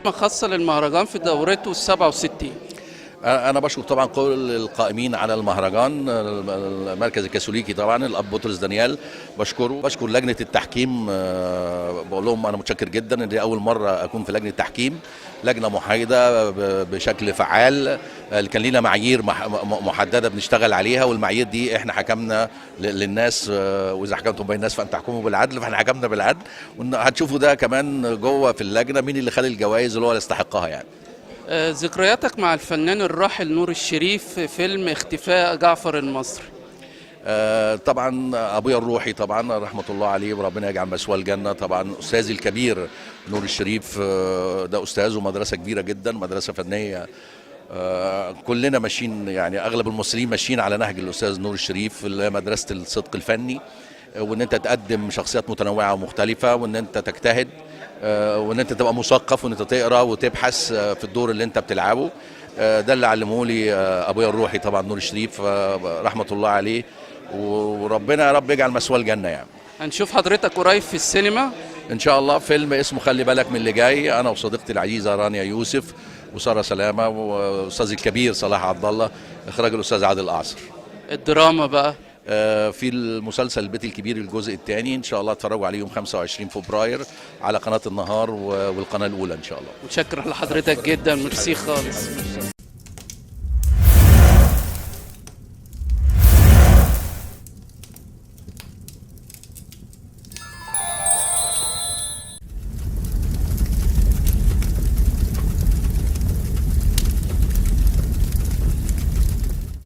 لجنة خاصة للمهرجان في دورته ال67. انا بشكر طبعا كل القائمين على المهرجان، المركز الكاثوليكي طبعا الاب بطرس دانيال بشكره، بشكر لجنه التحكيم، بقول لهم انا متشكر جدا ان دي اول مره اكون في لجنه تحكيم، لجنه محايده بشكل فعال. كان لينا معايير محدده بنشتغل عليها، والمعايير دي احنا حكمنا للناس، واذا حكمتم بين الناس فان تحكموا بالعدل، فاحنا حكمنا بالعدل، وهتشوفوا ده كمان جوه في اللجنه مين اللي خد الجوائز اللي هو يستحقها يعني. ذكرياتك مع الفنان الراحل نور الشريف في فيلم اختفاء جعفر المصري. طبعا ابويا الروحي طبعا رحمه الله عليه وربنا يجعل مثواه الجنه، طبعا استاذي الكبير نور الشريف، ده استاذ ومدرسه كبيره جدا، مدرسه فنيه، كلنا ماشيين يعني اغلب المصريين ماشيين على نهج الاستاذ نور الشريف اللي هي مدرسه الصدق الفني، وان انت تقدم شخصيات متنوعه ومختلفه، وان انت تجتهد، وان انت تبقى مثقف، وان انت تقرا وتبحث في الدور اللي انت بتلعبه. ده اللي علمه لي ابويا الروحي طبعا نور الشريف، رحمه الله عليه، وربنا يا رب يجعل مثواه الجنه يعني. هنشوف حضرتك قريب في السينما ان شاء الله فيلم اسمه خلي بالك من اللي جاي، انا وصديقتي العزيزه رانيا يوسف وساره سلامه واستاذي الكبير صلاح عبد الله، اخراج الاستاذ عادل اعصر. الدراما بقى في المسلسل البيت الكبير الجزء الثاني ان شاء الله اتفرجوا عليه يوم 25 فبراير على قناه النهار والقناه الاولى ان شاء الله. متشكر لحضرتك جدا، ميرسي خالص.